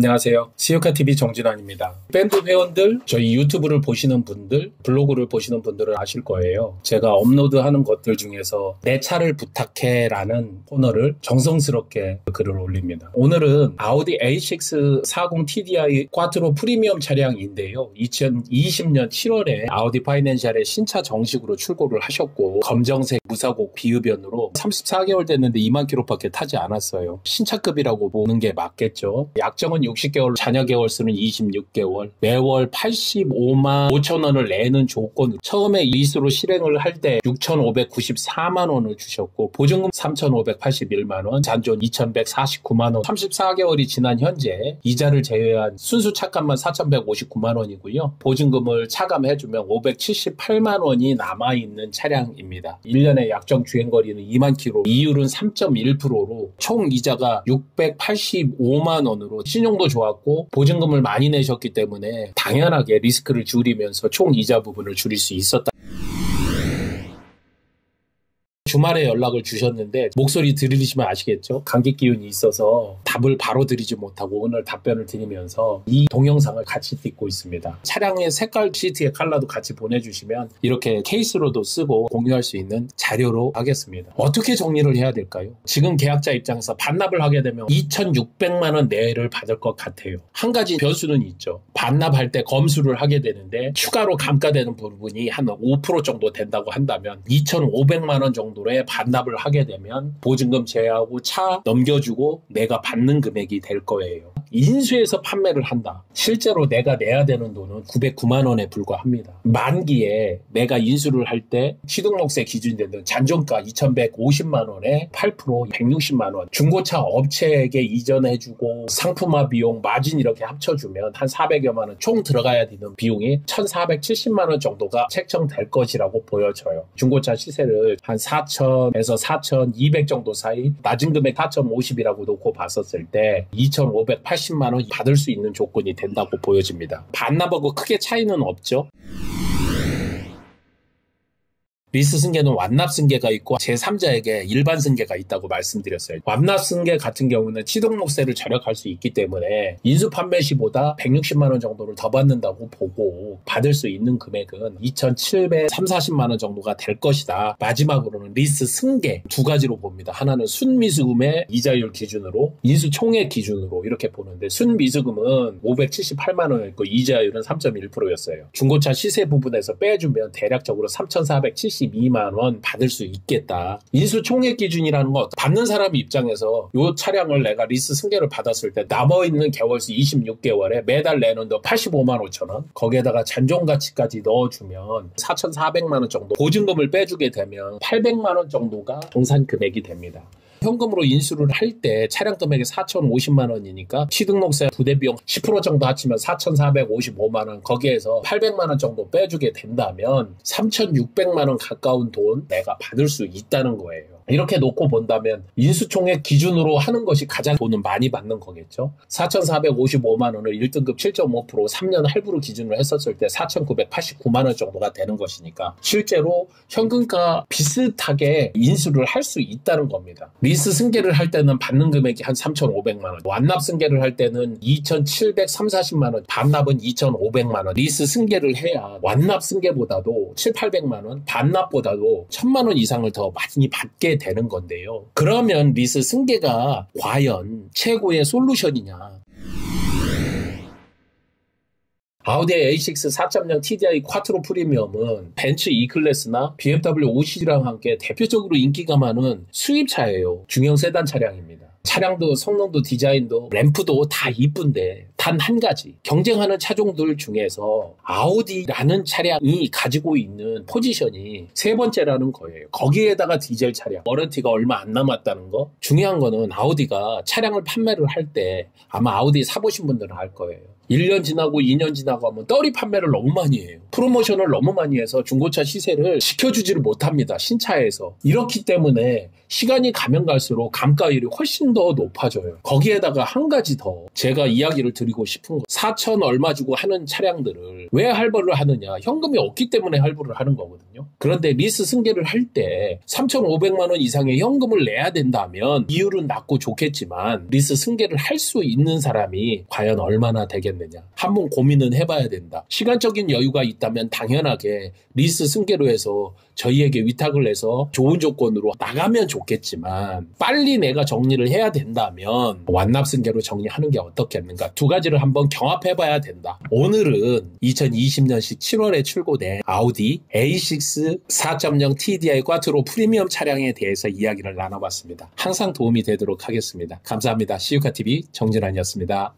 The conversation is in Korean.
안녕하세요. 시오카TV 정진환입니다. 밴드 회원들, 저희 유튜브를 보시는 분들, 블로그를 보시는 분들은 아실 거예요. 제가 업로드하는 것들 중에서 내 차를 부탁해 라는 코너를 정성스럽게 글을 올립니다. 오늘은 아우디 A6 40 TDI 꽈트로 프리미엄 차량인데요. 2020년 7월에 아우디 파이낸셜에 신차 정식으로 출고를 하셨고 검정색 무사고 비흡연으로 34개월 됐는데 2만 킬로밖에 타지 않았어요. 신차급이라고 보는 게 맞겠죠. 약정은 60개월, 잔여 개월 수는 26개월, 매월 85만 5천 원을 내는 조건으로 처음에 리스로 실행을 할 때 6,594만 원을 주셨고 보증금 3,581만 원, 잔존 2,149만 원, 34개월이 지난 현재 이자를 제외한 순수 차값만 4,159만 원이고요. 보증금을 차감해주면 578만 원이 남아있는 차량입니다. 1년의 약정 주행거리는 2만 킬로, 이율은 3.1%로 총 이자가 685만 원으로 신용도 좋았고 보증금을 많이 내셨기 때문에 당연하게 리스크를 줄이면서 총 이자 부분을 줄일 수 있었다. 주말에 연락을 주셨는데 목소리 들으시면 아시겠죠? 감기 기운이 있어서 답을 바로 드리지 못하고 오늘 답변을 드리면서 이 동영상을 같이 찍고 있습니다. 차량의 색깔 시트의 컬러도 같이 보내주시면 이렇게 케이스로도 쓰고 공유할 수 있는 자료로 하겠습니다. 어떻게 정리를 해야 될까요? 지금 계약자 입장에서 반납을 하게 되면 2,600만 원 내외를 받을 것 같아요. 한 가지 변수는 있죠. 반납할 때 검수를 하게 되는데 추가로 감가되는 부분이 한 5% 정도 된다고 한다면 2,500만 원 정도 에 반납을 하게 되면 보증금 제외하고 차 넘겨주고 내가 받는 금액이 될 거예요. 인수해서 판매를 한다. 실제로 내가 내야 되는 돈은 909만 원에 불과합니다. 만기에 내가 인수를 할 때 취등록세 기준이 되는 잔존가 2,150만 원에 8% 160만 원, 중고차 업체에게 이전해주고 상품화 비용, 마진 이렇게 합쳐주면 한 400여만 원 총 들어가야 되는 비용이 1,470만 원 정도가 책정될 것이라고 보여져요. 중고차 시세를 한 4,000에서 4,200 정도 사이, 낮은 금액 4,050이라고 놓고 봤었을 때 2,580만 원 받을 수 있는 조건이 된다고 보여집니다. 반납하고 크게 차이는 없죠. 리스 승계는 완납 승계가 있고 제3자에게 일반 승계가 있다고 말씀드렸어요. 완납 승계 같은 경우는 취등록세를 절약할 수 있기 때문에 인수 판매 시보다 160만 원 정도를 더 받는다고 보고 받을 수 있는 금액은 2,740만 원 정도가 될 것이다. 마지막으로는 리스 승계 두 가지로 봅니다. 하나는 순미수금의 이자율 기준으로, 인수 총액 기준으로 이렇게 보는데 순미수금은 578만 원이었고 이자율은 3.1%였어요. 중고차 시세 부분에서 빼주면 대략적으로 3,472만 원 받을 수 있겠다. 인수 총액 기준이라는 거 받는 사람 입장에서 이 차량을 내가 리스 승계를 받았을 때 남아있는 개월수 26개월에 매달 내는 돈 85만 5천 원, 거기에다가 잔존 가치까지 넣어주면 4,400만 원 정도 보증금을 빼주게 되면 800만 원 정도가 정산 금액이 됩니다. 현금으로 인수를 할 때 차량 금액이 4,050만 원이니까 취등록세 부대비용 10% 정도 합치면 4,455만 원, 거기에서 800만 원 정도 빼주게 된다면 3,600만 원 가까운 돈 내가 받을 수 있다는 거예요. 이렇게 놓고 본다면 인수총액 기준으로 하는 것이 가장 돈은 많이 받는 거겠죠. 4,455만 원을 1등급 7.5% 3년 할부로 기준으로 했었을 때 4,989만 원 정도가 되는 것이니까 실제로 현금과 비슷하게 인수를 할 수 있다는 겁니다. 리스 승계를 할 때는 받는 금액이 한 3,500만 원, 완납 승계를 할 때는 2,740만 원, 반납은 2,500만 원. 리스 승계를 해야 완납 승계보다도 7,800만 원, 반납보다도 1,000만 원 이상을 더 많이 받게 되는 건데요. 그러면 리스 승계가 과연 최고의 솔루션이냐? 아우디 A6 4.0 TDI 꽈트로 프리미엄은 벤츠 E클래스나 BMW 5시리즈랑 함께 대표적으로 인기가 많은 수입차예요. 중형 세단 차량입니다. 차량도 성능도 디자인도 램프도 다 이쁜데 단 한 가지, 경쟁하는 차종들 중에서 아우디라는 차량이 가지고 있는 포지션이 세 번째라는 거예요. 거기에다가 디젤 차량, 워런티가 얼마 안 남았다는 거. 중요한 거는 아우디가 차량을 판매를 할 때 아마 아우디 사보신 분들은 알 거예요. 1년 지나고 2년 지나고 하면 떨이 판매를 너무 많이 해요. 프로모션을 너무 많이 해서 중고차 시세를 지켜주지를 못합니다. 신차에서. 이렇기 때문에 시간이 가면 갈수록 감가율이 훨씬 더 높아져요. 거기에다가 한 가지 더 제가 이야기를 드리고 드리고 싶은 거. 4천 얼마 주고 하는 차량들을 왜 할부를 하느냐? 현금이 없기 때문에 할부를 하는 거거든요. 그런데 리스 승계를 할 때 3,500만 원 이상의 현금을 내야 된다면 이율은 낮고 좋겠지만 리스 승계를 할 수 있는 사람이 과연 얼마나 되겠느냐? 한번 고민은 해봐야 된다. 시간적인 여유가 있다면 당연하게 리스 승계로 해서 저희에게 위탁을 해서 좋은 조건으로 나가면 좋겠지만 빨리 내가 정리를 해야 된다면 완납 승계로 정리하는 게 어떻겠는가? 두 가지를 한번 경합해봐야 된다. 오늘은 2020년식 7월에 출고된 아우디 A6 4.0 TDI 꽈트로 프리미엄 차량에 대해서 이야기를 나눠봤습니다. 항상 도움이 되도록 하겠습니다. 감사합니다. 시유카TV 정진환이었습니다.